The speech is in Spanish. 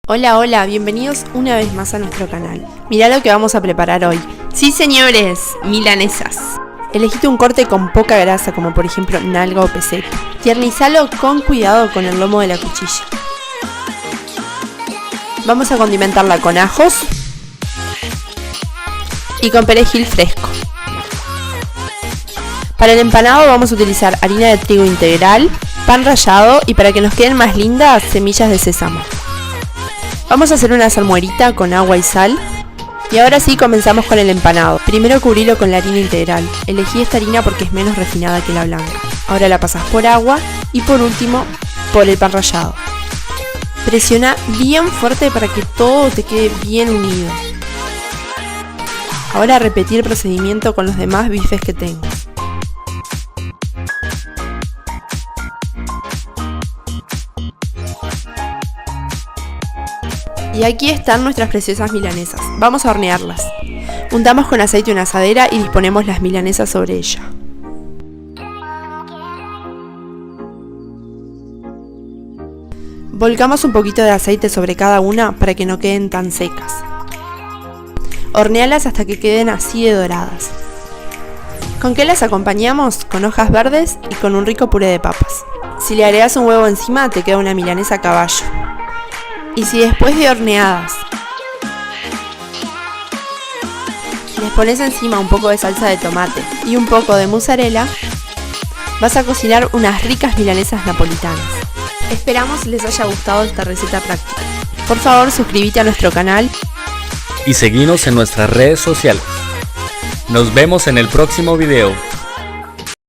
Hola, hola, bienvenidos una vez más a nuestro canal. Mirá lo que vamos a preparar hoy. Sí, señores, milanesas. Elegite un corte con poca grasa, como por ejemplo nalga o peseta. Tiernizalo con cuidado con el lomo de la cuchilla. Vamos a condimentarla con ajos y con perejil fresco. Para el empanado vamos a utilizar harina de trigo integral, pan rallado y, para que nos queden más lindas, semillas de sésamo. Vamos a hacer una salmuerita con agua y sal. Y ahora sí, comenzamos con el empanado. Primero cubrilo con la harina integral. Elegí esta harina porque es menos refinada que la blanca. Ahora la pasas por agua y por último por el pan rallado. Presiona bien fuerte para que todo te quede bien unido. Ahora repetir el procedimiento con los demás bifes que tengas. Y aquí están nuestras preciosas milanesas. Vamos a hornearlas. Untamos con aceite una asadera y disponemos las milanesas sobre ella. Volcamos un poquito de aceite sobre cada una para que no queden tan secas. Hornéalas hasta que queden así de doradas. ¿Con qué las acompañamos? Con hojas verdes y con un rico puré de papas. Si le agregas un huevo encima, te queda una milanesa a caballo. Y si después de horneadas les pones encima un poco de salsa de tomate y un poco de mozzarella, vas a cocinar unas ricas milanesas napolitanas. Esperamos les haya gustado esta receta práctica. Por favor, suscríbete a nuestro canal y seguinos en nuestras redes sociales. Nos vemos en el próximo video.